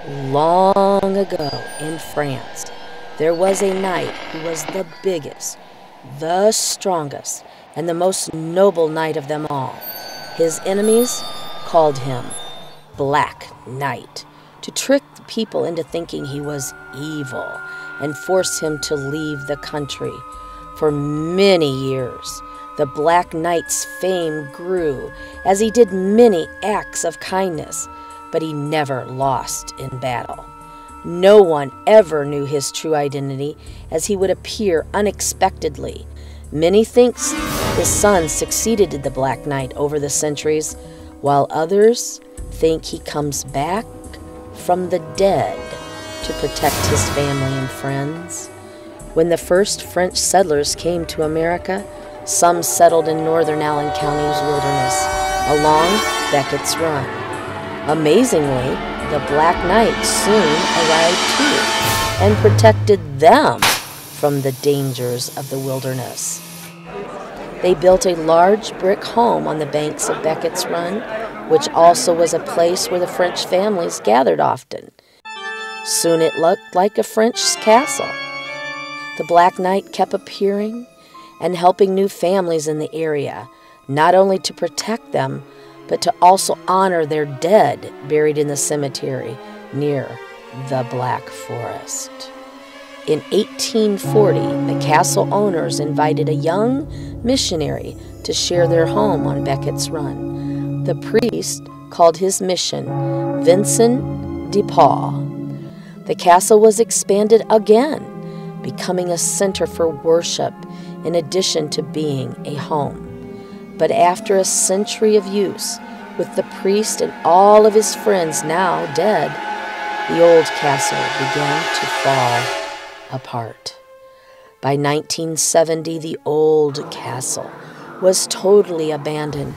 Long ago in France, there was a knight who was the biggest, the strongest, and the most noble knight of them all. His enemies called him Black Knight to trick the people into thinking he was evil and force him to leave the country. For many years, the Black Knight's fame grew as he did many acts of kindness, but he never lost in battle. No one ever knew his true identity, as he would appear unexpectedly. Many think his son succeeded to the Black Knight over the centuries, while others think he comes back from the dead to protect his family and friends. When the first French settlers came to America, some settled in northern Allen County's wilderness, along Beckett's Run. Amazingly, the Black Knight soon arrived too, and protected them from the dangers of the wilderness. They built a large brick home on the banks of Beckett's Run, which also was a place where the French families gathered often. Soon it looked like a French castle. The Black Knight kept appearing and helping new families in the area, not only to protect them, but to also honor their dead buried in the cemetery near the Black Forest. In 1840, the castle owners invited a young missionary to share their home on Beckett's Run. The priest called his mission Vincent de Paul. The castle was expanded again, becoming a center for worship in addition to being a home. But after a century of use, with the priest and all of his friends now dead, the old castle began to fall apart. By 1970, the old castle was totally abandoned.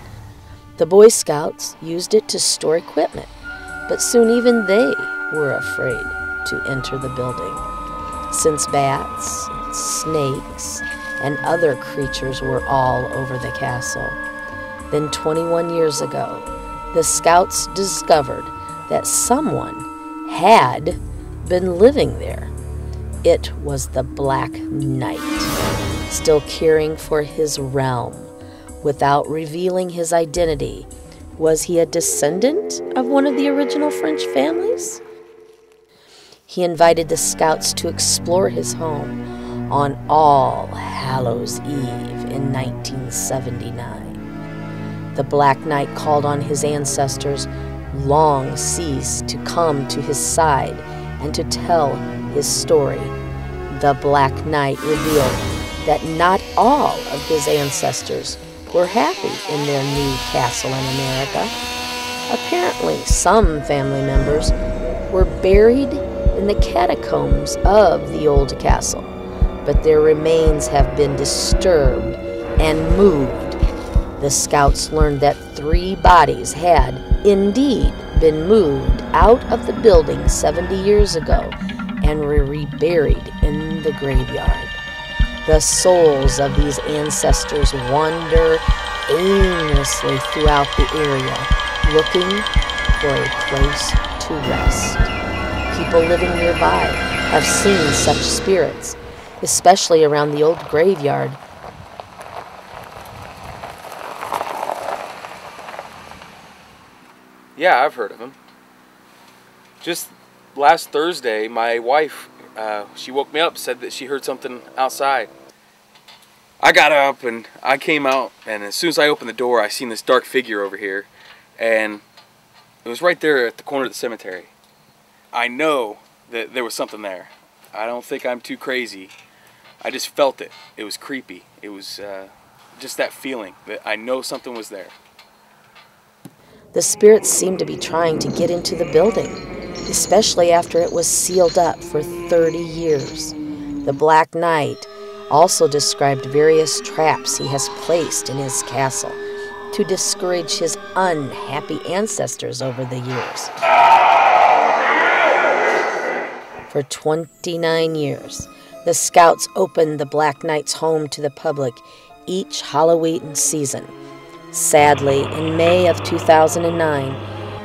The Boy Scouts used it to store equipment, but soon even they were afraid to enter the building, since bats, snakes, and other creatures were all over the castle. Then 21 years ago, the Scouts discovered that someone had been living there. It was the Black Knight, still caring for his realm without revealing his identity. Was he a descendant of one of the original French families? He invited the Scouts to explore his home on All Hallows Eve in 1979. The Black Knight called on his ancestors, long ceased to come to his side and to tell his story. The Black Knight revealed that not all of his ancestors were happy in their new castle in America. Apparently, some family members were buried in the catacombs of the old castle, but their remains have been disturbed and moved. The Scouts learned that 3 bodies had indeed been moved out of the building 70 years ago and were reburied in the graveyard. The souls of these ancestors wander aimlessly throughout the area, looking for a place to rest. People living nearby have seen such spirits, especially around the old graveyard. Yeah, I've heard of him. Just last Thursday, my wife, she woke me up, said that she heard something outside. I got up and I came out, and as soon as I opened the door, I seen this dark figure over here, and it was right there at the corner of the cemetery. I know that there was something there. I don't think I'm too crazy. I just felt it. It was creepy. It was just that feeling that I know something was there. The spirits seemed to be trying to get into the building, especially after it was sealed up for 30 years. The Black Knight also described various traps he has placed in his castle to discourage his unhappy ancestors over the years. For 29 years, the Scouts opened the Black Knight's home to the public each Halloween season. Sadly, in May of 2009,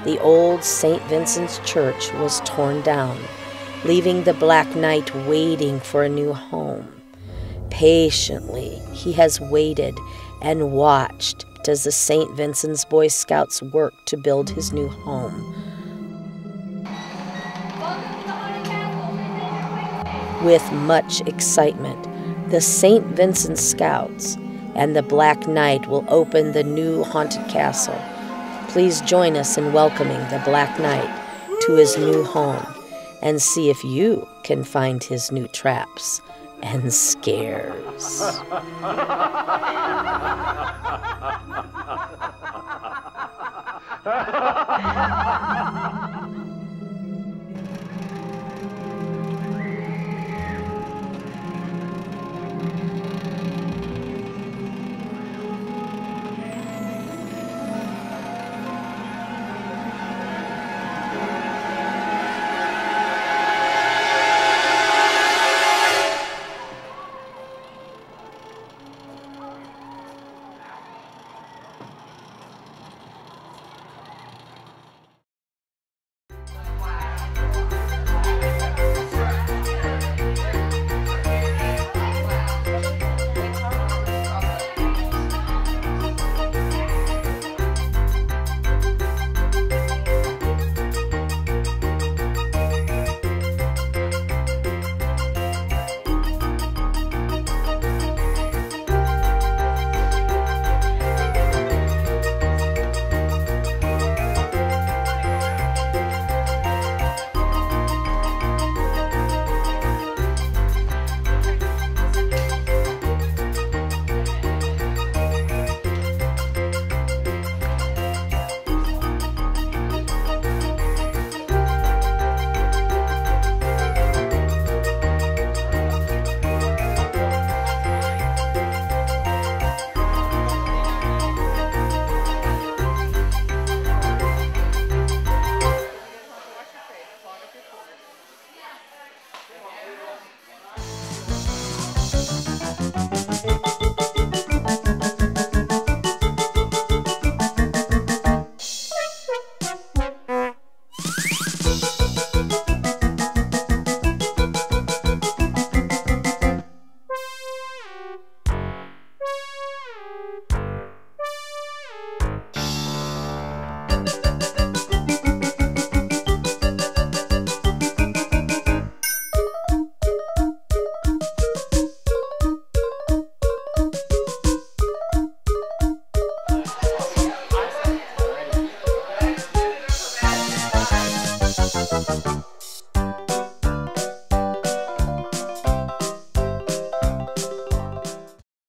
the old St. Vincent's church was torn down, leaving the Black Knight waiting for a new home. Patiently, he has waited and watched as the St. Vincent's Boy Scouts work to build his new home. With much excitement, the St. Vincent Scouts and the Black Knight will open the new haunted castle. Please join us in welcoming the Black Knight to his new home and see if you can find his new traps and scares.